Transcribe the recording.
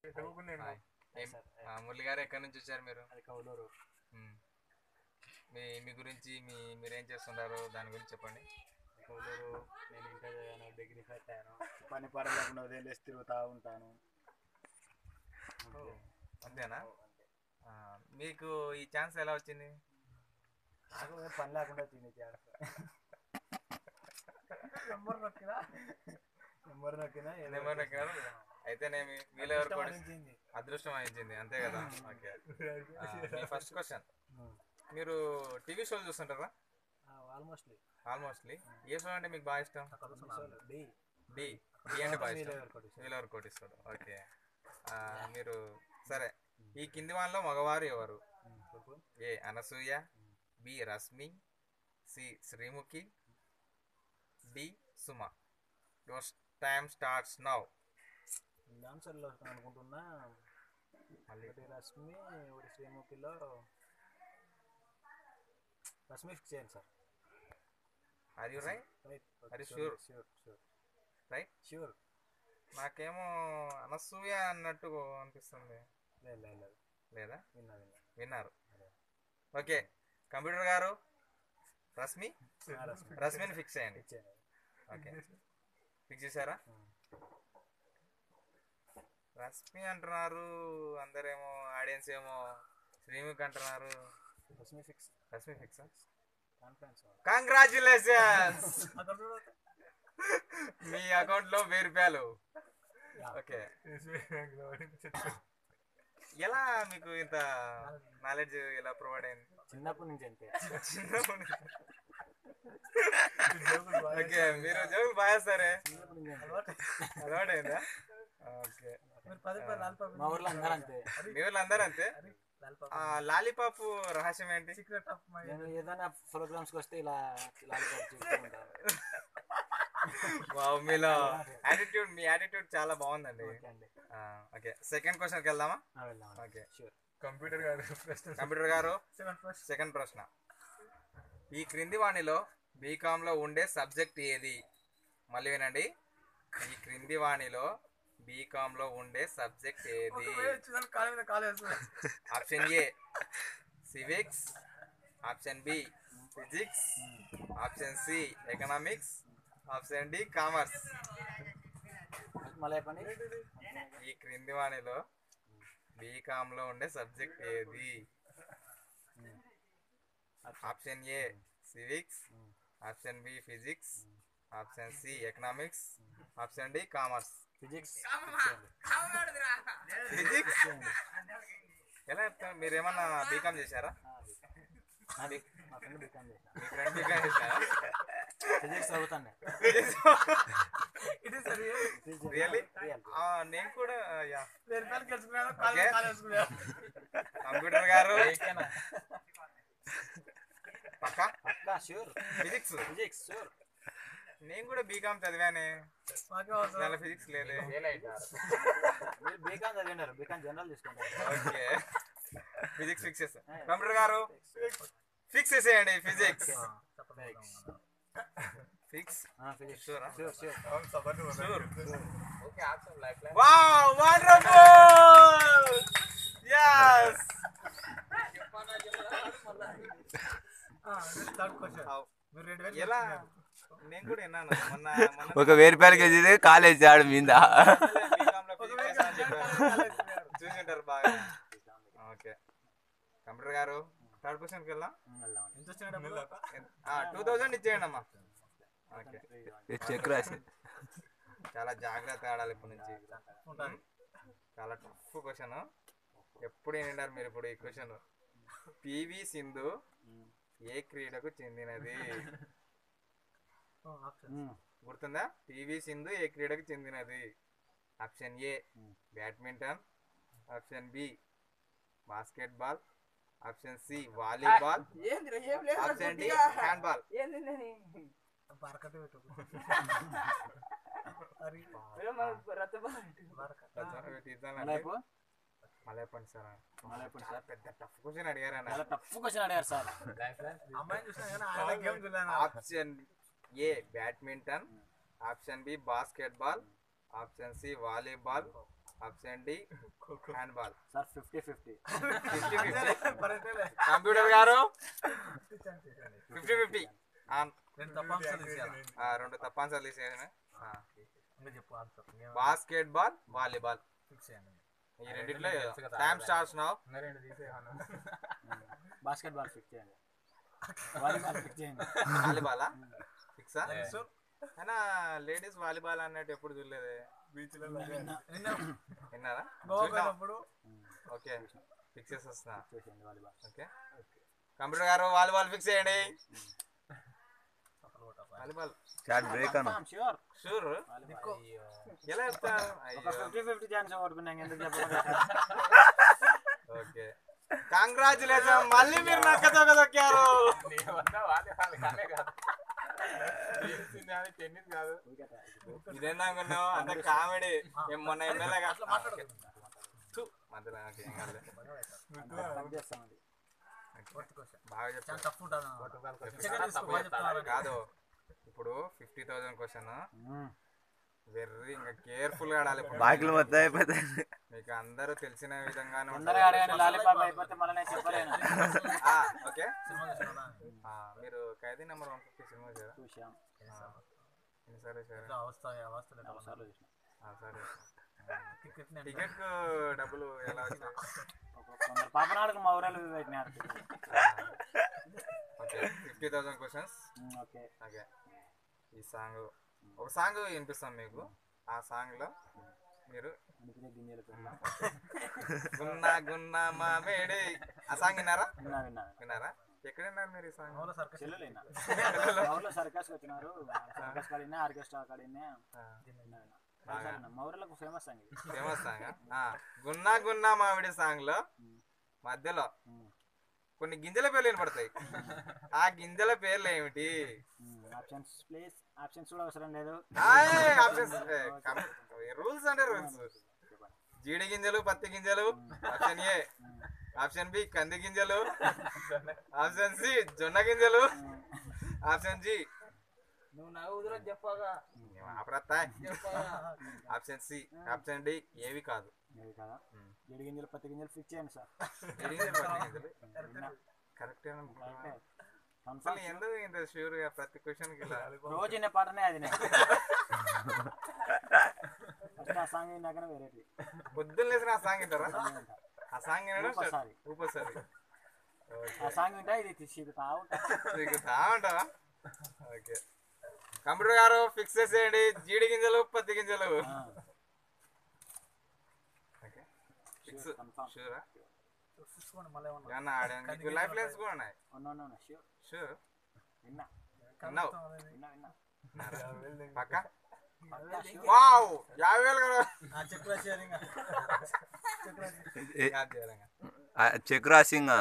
Hi. Murali గారు ఎక్కడి నుంచి వచ్చారు మీరు? అది కౌలూరు. మ్మ్. మీ మీ గురించి మీరేం చేస్తుంటారు దాని గురించి చెప్పండి. కౌలూరు. నేను ఇంటర్ చదివాను, డిగ్రీ ఫస్ట్ అయ్యాను. పని పాట లేకుండా వదిలేసి తిరుగుతూ ఉంటాను. అంతేనా? మీకు ఈ ఛాన్స్ ఎలా వచ్చింది? నాకు పని లేకుండా వచ్చింది ఛాన్స్. నెంబర్ నొక్కినా నెంబర్ నొక్కినారు. అయితేనేమి మీలో ఎవరు కూడా అదృష్టం వహించింది అంతే కదా. ఓకే. మీ ఫస్ట్ క్వశ్చన్, మీరు టీవీ షోలు చూస్తుంటారా? ఆల్మోస్ట్లీ. ఏ షో అంటే మీకు బాగా ఇష్టం? డి అంటే బాగా ఇష్టం. వీలెవర్ కోటిస్తాడు. ఓకే. మీరు సరే, ఈ కింది వాళ్ళలో మగవారు ఎవరు? A Anasuya, B Rashmi, C Sreemukhi, D Suma. Your time starts now. ఆన్సర్లో అనుకుంటున్నా. ఒకటి రశ్మి, ఒకటి శ్రీముఖిలో రశ్మి ఫిక్స్ చేయండి sir. Are you right? Are you sure? Right? Sure. నాకేమో అనసూయ అన్నట్టు అనిపిస్తుంది. లేదా? విన్నారు. ఓకే. కంప్యూటర్ గారు రశ్మిని ఫిక్స్ చేయండి. ఓకే, ఫిక్స్ చేశారా? రశ్మి అంటున్నారు అందరేమో, ఆడియన్స్ ఏమో శ్రీముఖి అంటున్నారు. రశ్మి ఫిక్స్. కంగ్రాచులేషన్స్, మీ అకౌంట్ లో 1000 రూపాయలు. ఓకే. ఎలా మీకు ఇంత నాలెడ్జ్ ఎలా ప్రొవైడ్ అయింది? చిన్నప్పటి నుంచి అంతే. ఓకే, మీరు జోకులు బాగా వేస్తారే, అలవాటైందా? ఓకే. మా ఊర్లో అందరూ అంతే. మీ ఊర్లో అందరూ అంతే. లాలీపాప్ రహస్యం ఏంటి? నేను ఏదైనా ప్రోగ్రామ్స్కి వస్తే ఇలా లాలీపాప్ చూస్తూ ఉంటాను. మీలో యాటిట్యూడ్, మీ యాటిట్యూడ్ చాలా బాగుందండి. ఓకే, సెకండ్ క్వశ్చన్కి వెళ్దామా? ఓకే. కంప్యూటర్ గారు సెకండ్ ప్రశ్న, ఈ క్రింది వాణిలో బీకామ్లో ఉండే సబ్జెక్ట్ ఏది? మళ్ళీ వినండి, ఈ క్రింది వాణిలో బీకామ్లో ఉండే సబ్జెక్ట్ ఏది? Option A civics, option B physics, option C economics, option D commerce. ఈ క్రింది వాణిలో బీకామ్లో ఉండే సబ్జెక్ట్ ఏది? Option A civics, option B physics, option C economics, option D commerce. Physics. ఎలా చెప్తారు? మీరు ఏమన్నా బీకామ్ చేశారా? మా ఫ్రెండ్ బీకామ్ చేసిన. మీ ఫ్రెండ్ బీకామ్ చేశారా? ఫిజిక్స్ చదువుతాను. నేను కూడా. కంప్యూటర్ గారు పక్కా ఫిజిక్స్. నేను కూడా బీకామ్ చదివానే, ఫిజిక్స్ లేదు. బీకామ్ చదివినారు, బీకామ్ జనరల్ తీసుకుంటారు. ఓకే, ఫిజిక్స్ ఫిక్స్ చేస్తా. కంప్యూటర్ గారు ఫిక్స్ చేసేయండి. Physics fix. Sure. Wow, wonderful. yes. ఎలా? నేను కూడా విన్నాను మొన్న 1000 రూపాయలకి వచ్చేది కాలేజ్ ఆడ మీద చూసింటారు బాగా. ఓకే, కంప్యూటర్ గారు థర్డ్ క్వశ్చన్కి వెళ్దాం. 2000 ఇచ్చేయండి అమ్మా. ఓకే, చెక్ రాసి చాలా జాగ్రత్త ఆడాలి ఇప్పటి నుంచి. చాలా టఫ్ క్వశ్చన్. ఎప్పుడు వింటారు మీరు ఇప్పుడు ఈ క్వశ్చన్? పివి సింధు ఏ క్రీడకు చెందినది? గుర్తుందా? పివి సింధు ఏ క్రీడకు చెందినది? Option A badminton, option B basketball, option C volleyball, option D handball. మలయపండి సార్, పెద్ద టఫ్ క్వశ్చన్ అడిగారు sir. Option A badminton, option B basketball, option C volleyball, option D hand ball. Sir 50-50. 50-50. Computer garu 50-50. రెండు తప్పాన్సర్లు తీసేయాలి. Basket ball, volleyball ఈ రెండిట్లో time starts now. Basket ball fix చేయండి. Volleyball fix చేయండి. వాలీబాలా ఫిక్సా? అయినా లేడీస్ వాలీబాల్ అన్నట్టు ఎప్పుడు చూడలేదే. విన్నారా? ఓకే ఫిక్స్ చేసి వస్తున్నా. ఓకే కంప్యూటర్ గారు వాలీబాల్ ఫిక్స్ చేయండి. వాలీబాల్ చాట్ బ్రేక్ అన్న. షూర్ ఎలా చెప్తారు? 50-50 ఛాన్స్ ఓడుకున్నాం ఎందుకు చెప్పకుండా. ఓకే కంగ్రాచులేషన్, మళ్ళీ మీరు నక్కతో దొక్కారు. టెన్నిస్ కాదు ఇదేనాకున్నావు అంత కామెడీ. మొన్న ఎమ్మెల్యే బాగా చెప్తాను కాదు. ఇప్పుడు 50,000 క్వశ్చన్ వెర్రీ ఇంకా కేర్ఫుల్ గా ఆడాలి. బాకీలు మొత్తం అయిపోతాయి. మీకు అందరూ తెలిసిన విధంగానే ఓకే. మీరు ఖైదీ నెంబర్ 150 సినిమా చూసారా? సరే టికెట్ డబ్బులు ఎలా వచ్చాయి? పాపనాడుకు మా ఊరాలు పెట్టినారు. Okay 50,000 questions. ఓకే ఓకే ఈ సాంగ్ ఒక సాంగ్ వినిపిస్తాం మీకు. ఆ సాంగ్ లో మీరు గున్నా గున్నా మామేడి ఆ సాంగ్ విన్నారా? విన్నారా? ఎక్కడ విన్నారు మీరు ఈ సాంగ్? సర్కస్ వచ్చినారు. సర్కస్ కాడినా ఆర్కెస్ట్రా కాడినా మా ఊర్లకు ఫేమస్ సాంగ్. ఫేమస్ సాంగ్ గున్నా గున్నా మామిడి సాంగ్ లో మధ్యలో కొన్ని గింజల పేర్లు వినపడతాయి. ఆ గింజల పేర్లు ఏమిటి? ఆప్షన్స్ కూడా అవసరం లేదు. రూల్స్ అంటే రూల్స్. జీడి గింజలు, పత్తి గింజలు ఆప్షన్ ఏ. ఆప్షన్ బి కంది గింజలు. ఆప్షన్ సి జొన్న గింజలు. Option G option C. Option D ఏవి కాదు. జీడి గింజలు, పత్తి గింజలు ఫిక్స్ చేయండి సార్. కరెక్ట్ ఎందుకు ఇంత ష్యూర్ గా ప్రతి క్వశ్చన్ కి రోజు వినే పాటనే అది. ఆ సాంగ్ విన్నాకనే వెరైటీ. పొద్దున్న లేసిన ఆ సాంగ్ వింటారా? ఆ సాంగ్ ఊపసారి ఆ సాంగ్ వింటా ఇది సిగుతా ఉంటావా? ఓకే కంప్యూటర్ గారు ఫిక్స్ చేసేయండి. జీడి గింజలు, పత్తి గింజలు. లైఫ్ లైన్స్ కూడా ఉన్నాయి. షూర్ పక్క 50,000 చెక్ రాసింగ్.